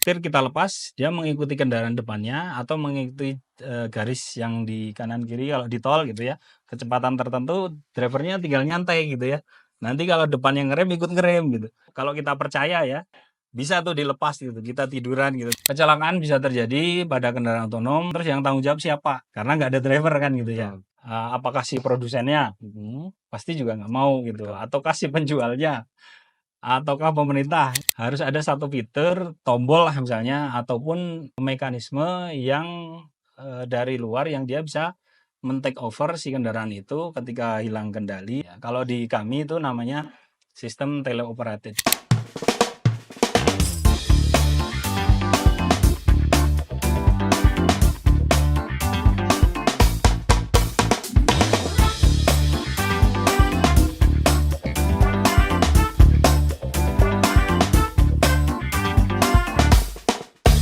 setir kita lepas, dia mengikuti kendaraan depannya atau mengikuti, garis yang di kanan kiri kalau di tol gitu ya, kecepatan tertentu drivernya tinggal nyantai gitu ya. Nanti kalau depannya ngerem, ikut ngerem gitu. Kalau kita percaya ya, bisa tuh dilepas gitu, kita tiduran gitu. Kecelakaan bisa terjadi pada kendaraan otonom, terus yang tanggung jawab siapa? Karena nggak ada driver kan gitu ya. Betul. Apakah si produsennya? Pasti juga nggak mau gitu, Betul. ataukah si penjualnya? Ataukah pemerintah? Harus ada satu fitur, tombol lah misalnya, ataupun mekanisme yang dari luar yang dia bisa men-take over si kendaraan itu ketika hilang kendali. Ya, kalau di kami itu namanya sistem teleoperated.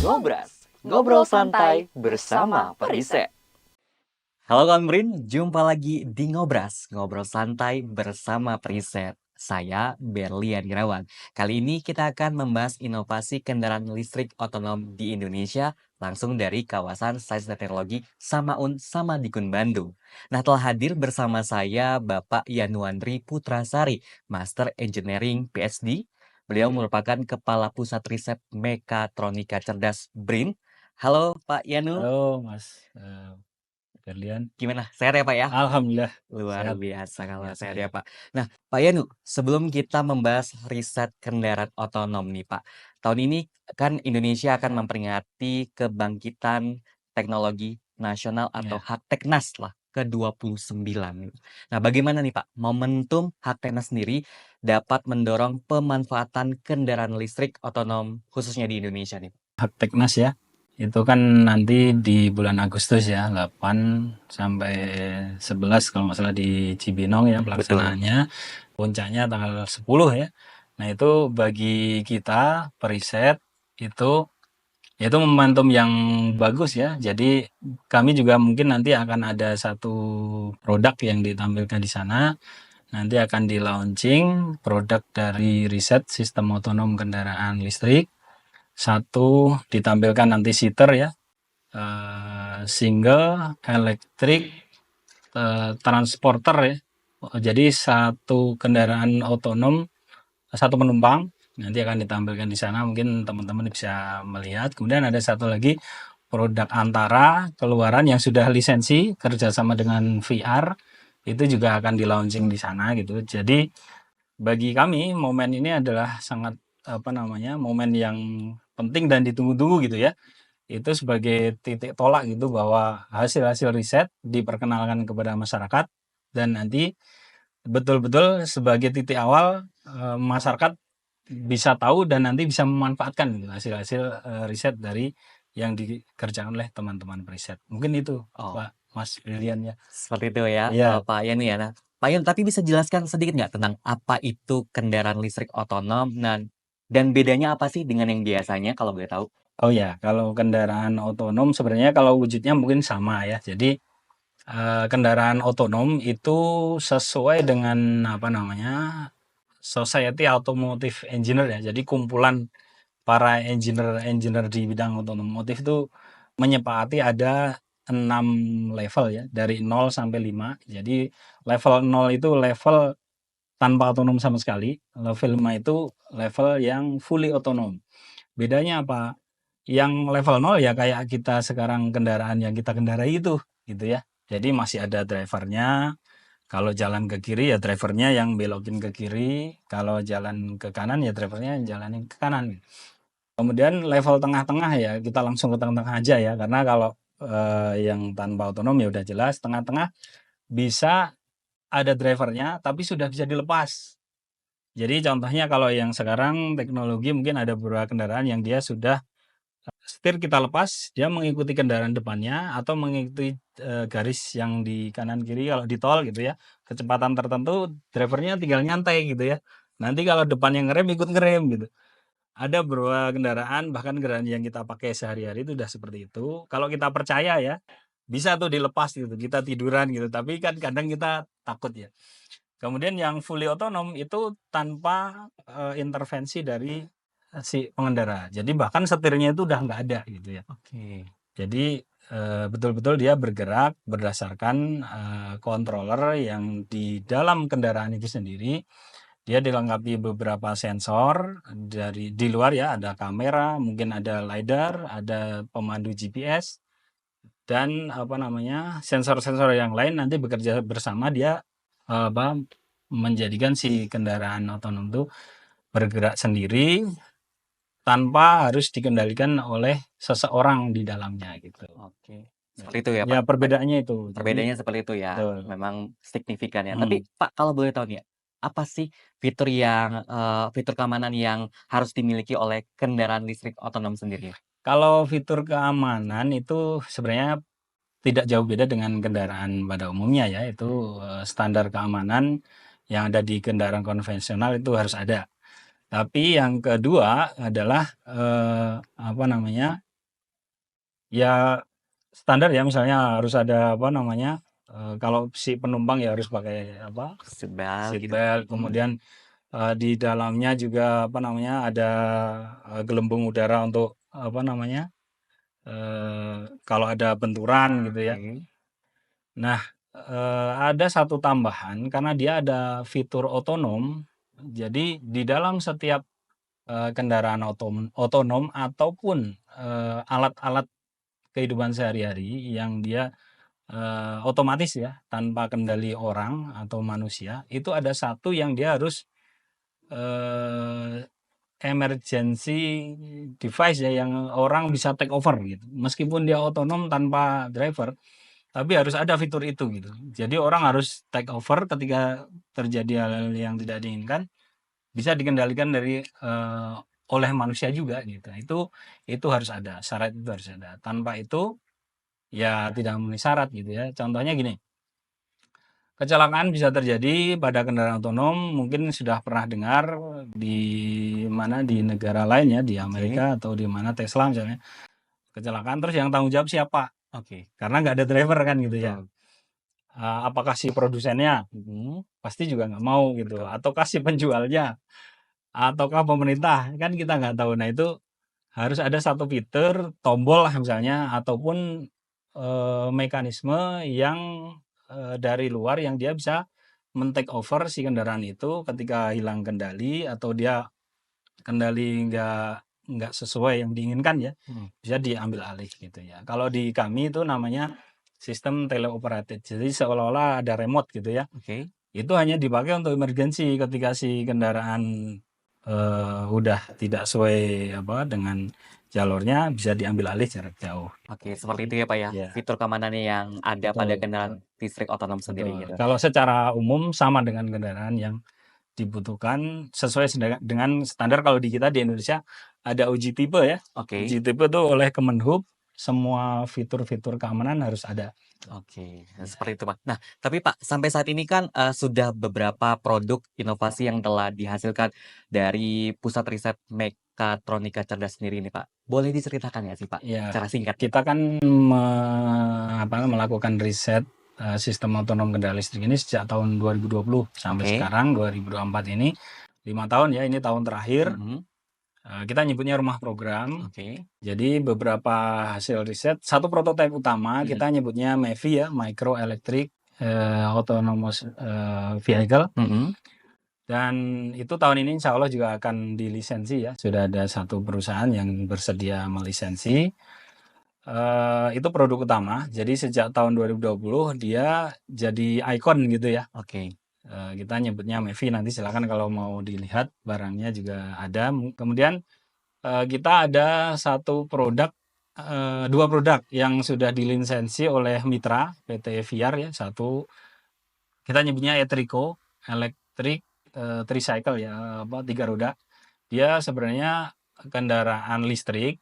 Ngobras, ngobrol santai bersama Periset. Halo kawan Brin, jumpa lagi di Ngobras, ngobrol santai bersama Periset. Saya Berlian Irawan. Kali ini kita akan membahas inovasi kendaraan listrik otonom di Indonesia langsung dari kawasan Sains dan Teknologi Samaun Samadikun Bandung. Nah, telah hadir bersama saya Bapak Yanuandri Putrasari, Master Engineering PhD. Beliau merupakan Kepala Pusat Riset Mekatronika Cerdas BRIN. Halo Pak Yanu, Halo Mas Berlian. gimana? Sehat ya Pak ya? Alhamdulillah Luar sehat. biasa kalau Biasa sehat ya. ya Pak. Nah Pak Yanu, sebelum kita membahas riset kendaraan otonom nih Pak. Tahun ini kan Indonesia akan memperingati kebangkitan teknologi nasional atau Ya. Hakteknas lah ke-29. Nah bagaimana nih Pak, momentum Hakteknas sendiri dapat mendorong pemanfaatan kendaraan listrik otonom khususnya di Indonesia nih? Hakteknas ya. Itu kan nanti di bulan Agustus ya, 8 sampai 11 kalau nggak salah di Cibinong ya Betul. pelaksanaannya. Puncaknya tanggal 10 ya. Nah, itu bagi kita periset itu momentum yang bagus ya. Jadi kami juga mungkin nanti akan ada satu produk yang ditampilkan di sana. Nanti akan di-launching produk dari riset sistem otonom kendaraan listrik. Satu ditampilkan nanti seater ya, single electric transporter ya. Jadi satu kendaraan otonom, satu penumpang nanti akan ditampilkan di sana. Mungkin teman-teman bisa melihat. Kemudian ada satu lagi produk antara keluaran yang sudah lisensi kerjasama dengan VR itu juga akan di launching di sana gitu. Jadi bagi kami momen ini adalah sangat momen yang penting dan ditunggu-tunggu gitu ya. Itu sebagai titik tolak gitu bahwa hasil-hasil riset diperkenalkan kepada masyarakat dan nanti betul-betul sebagai titik awal masyarakat bisa tahu dan nanti bisa memanfaatkan gitu hasil-hasil riset dari yang dikerjakan oleh teman-teman periset. Mungkin itu Oh, Pak Mas Brilian ya. seperti itu ya, Iya. Pak Yan ya. Nah, Pak Yan tapi bisa jelaskan sedikit nggak tentang apa itu kendaraan listrik otonom dan bedanya apa sih dengan yang biasanya kalau boleh tahu? Oh ya, kalau kendaraan otonom sebenarnya kalau wujudnya mungkin sama ya. Jadi kendaraan otonom itu sesuai dengan Society Automotive Engineer ya. Jadi kumpulan para engineer di bidang otomotif itu menyepakati ada 6 level ya, dari 0 sampai 5. Jadi level 0 itu level tanpa otonom sama sekali, level 5 itu level yang fully otonom. Bedanya apa? Yang level 0 ya kayak kita sekarang kendaraan yang kita kendarai itu, gitu ya. Jadi masih ada drivernya, kalau jalan ke kiri ya drivernya yang belokin ke kiri, kalau jalan ke kanan ya drivernya yang jalanin ke kanan. Kemudian level tengah-tengah ya, kita langsung ke tengah-tengah aja ya, karena kalau yang tanpa otonom ya udah jelas, tengah-tengah bisa ada drivernya tapi sudah bisa dilepas. Jadi contohnya kalau yang sekarang teknologi mungkin ada beberapa kendaraan yang dia sudah setir kita lepas, dia mengikuti kendaraan depannya atau mengikuti garis yang di kanan kiri kalau di tol gitu ya. Kecepatan tertentu drivernya tinggal nyantai gitu ya. Nanti kalau depannya ngerem, ikut ngerem gitu. Ada beberapa kendaraan, bahkan kendaraan yang kita pakai sehari-hari itu udah seperti itu. Kalau kita percaya ya, bisa tuh dilepas gitu, kita tiduran gitu. Tapi kan kadang kita takut ya. Kemudian yang fully otonom itu tanpa intervensi dari si pengendara. Jadi bahkan setirnya itu udah nggak ada gitu ya. Oke. Jadi betul-betul dia bergerak berdasarkan controller yang di dalam kendaraan itu sendiri. Dia dilengkapi beberapa sensor di luar ya, ada kamera, mungkin ada lidar, ada pemandu GPS, dan apa namanya sensor-sensor yang lain nanti bekerja bersama dia apa menjadikan si kendaraan otonom itu bergerak sendiri tanpa harus dikendalikan oleh seseorang di dalamnya gitu. Oke. Seperti itu ya, Ya Pak? perbedaannya itu. Jadi Perbedaannya seperti itu ya, betul. memang signifikan ya. Tapi Mhm. Pak, kalau boleh tahu nih ya, apa sih fitur keamanan yang harus dimiliki oleh kendaraan listrik otonom sendiri? Kalau fitur keamanan itu sebenarnya tidak jauh beda dengan kendaraan pada umumnya ya, itu standar keamanan yang ada di kendaraan konvensional itu harus ada. Tapi yang kedua adalah apa namanya, ya standar ya misalnya harus ada apa namanya, kalau si penumpang ya harus pakai apa, Seatbelt seat gitu. belt, kemudian di dalamnya juga apa namanya, ada gelembung udara untuk apa namanya, kalau ada benturan gitu ya. Oke. Nah, ada satu tambahan karena dia ada fitur otonom, jadi di dalam setiap kendaraan otonom ataupun alat-alat kehidupan sehari-hari yang dia otomatis ya, tanpa kendali orang atau manusia, itu ada satu yang dia harus eee, emergency device ya, yang orang bisa take over gitu. Meskipun dia otonom tanpa driver, tapi harus ada fitur itu gitu. Jadi orang harus take over ketika terjadi hal-hal yang tidak diinginkan, bisa dikendalikan oleh manusia juga gitu. Itu harus ada, syarat itu harus ada. Tanpa itu, ya tidak memenuhi syarat gitu ya. Contohnya gini, kecelakaan bisa terjadi pada kendaraan otonom, mungkin sudah pernah dengar di mana, di negara lain ya, di Oke. Amerika atau di mana Tesla misalnya, kecelakaan terus yang tanggung jawab siapa? Oke. Karena nggak ada driver kan gitu ya. Betul. Apakah si produsennya? Pasti juga nggak mau gitu, Betul. ataukah si penjualnya? Ataukah pemerintah? Kan kita nggak tahu. Nah itu harus ada satu fitur, tombol lah misalnya, ataupun mekanisme yang dari luar yang dia bisa men-take over si kendaraan itu ketika hilang kendali atau dia kendali nggak sesuai yang diinginkan ya, Mhm. bisa diambil alih gitu ya. Kalau di kami itu namanya sistem teleoperated, jadi seolah-olah ada remote gitu ya. Oke. Itu hanya dipakai untuk emergency ketika si kendaraan udah tidak sesuai apa dengan jalurnya, bisa diambil alih jarak jauh. Oke, seperti itu ya, Pak, ya, Ya, fitur keamanannya yang ada pada betul, kendaraan listrik otonom sendiri betul. gitu. Kalau secara umum sama dengan kendaraan yang dibutuhkan sesuai dengan standar. Kalau di kita di Indonesia ada uji tipe ya. Oke. Uji tipe itu oleh Kemenhub, semua fitur-fitur keamanan harus ada. Oke, Ya. seperti itu, Pak. Nah, tapi Pak, sampai saat ini kan sudah beberapa produk inovasi yang telah dihasilkan dari Pusat Riset Mekatronika Cerdas sendiri nih, Pak. Boleh diceritakan ya sih, Pak, Ya, secara singkat? kita kan melakukan riset sistem otonom kendaraan listrik ini sejak tahun 2020 sampai Oke. sekarang 2024 ini 5 tahun ya, ini tahun terakhir. Mhm. Kita nyebutnya rumah program. Oke. Jadi beberapa hasil riset, satu prototipe utama Mhm. kita nyebutnya MEVI ya, Micro Electric Autonomous Vehicle. Mhm. Dan itu tahun ini insya Allah juga akan dilisensi ya. Sudah ada satu perusahaan yang bersedia melisensi. Itu produk utama. Jadi sejak tahun 2020 dia jadi ikon gitu ya. Oke. Kita nyebutnya MEVI, nanti silakan kalau mau dilihat barangnya juga ada. Kemudian kita ada dua produk yang sudah dilisensi oleh mitra PT VR ya. Satu kita nyebutnya Etrico, Electric Tricycle ya, apa 3 roda. Dia sebenarnya kendaraan listrik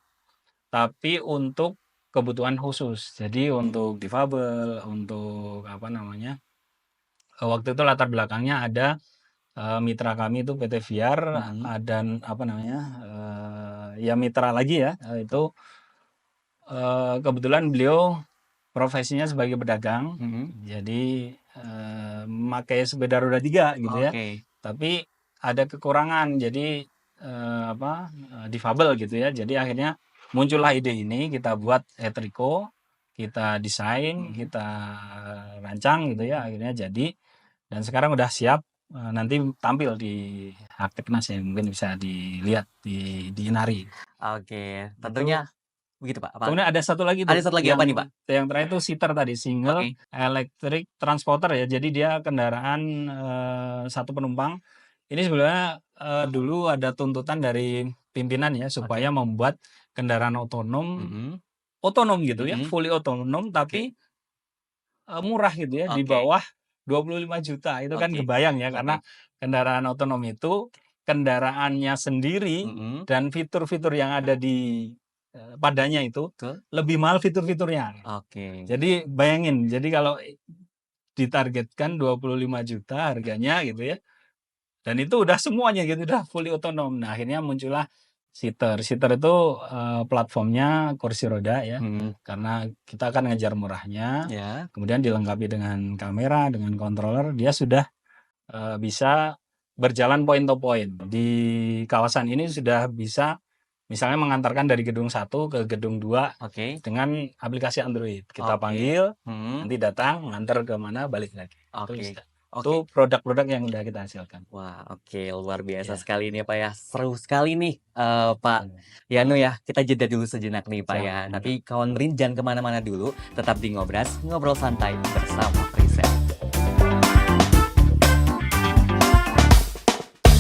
tapi untuk kebutuhan khusus. Jadi untuk difabel, untuk apa namanya, waktu itu latar belakangnya ada mitra kami itu PT VR, Mhm. dan apa namanya, ya mitra lagi ya, itu kebetulan beliau profesinya sebagai pedagang, Mhm. jadi memakai sepeda roda 3 gitu ya. Oke. Tapi ada kekurangan, jadi difabel gitu ya. Jadi akhirnya muncullah ide ini, kita buat Etriko, kita desain, kita rancang gitu ya, akhirnya jadi dan sekarang udah siap nanti tampil di Hakteknas ya, mungkin bisa dilihat di Inari. Oke, Itu tentunya begitu Pak. Apa? kemudian ada satu lagi Ada tuh satu lagi apa nih Pak? yang terakhir itu Seater tadi, single Oke. electric transporter ya. Jadi dia kendaraan satu penumpang. Ini sebenarnya dulu ada tuntutan dari pimpinan ya supaya membuat kendaraan otonom gitu ya, fully otonom tapi murah gitu ya, di Oke. bawah 25 juta. Itu kan Oke. kebayang ya, Oke. karena kendaraan otonom itu kendaraannya sendiri dan fitur-fitur yang ada di padanya itu Betul. lebih mahal fitur-fiturnya. Oke. Jadi bayangin, jadi kalau ditargetkan 25 juta harganya gitu ya, dan itu udah semuanya gitu, udah fully otonom. Nah akhirnya muncullah Seater. Seater itu platformnya kursi roda ya, karena kita akan ngejar murahnya, Ya. kemudian dilengkapi dengan kamera, dengan controller, dia sudah bisa berjalan point to point. Di kawasan ini sudah bisa misalnya mengantarkan dari gedung 1 ke gedung 2 Oke. dengan aplikasi Android. Kita Oke. panggil, nanti datang, ngantar ke mana, balik lagi. Itu Oke. bisa. Oke. Itu produk-produk yang udah kita hasilkan. Wah, oke, luar biasa Ya. sekali nih Pak ya. Seru sekali nih Pak Yano ya. Kita jeda dulu sejenak nih Pak ya. Siap. Tapi kawan Rin jangan kemana-mana dulu. Tetap di Ngobras, ngobrol santai bersama Preset.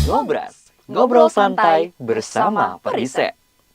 Ngobras, ngobrol santai bersama Periset.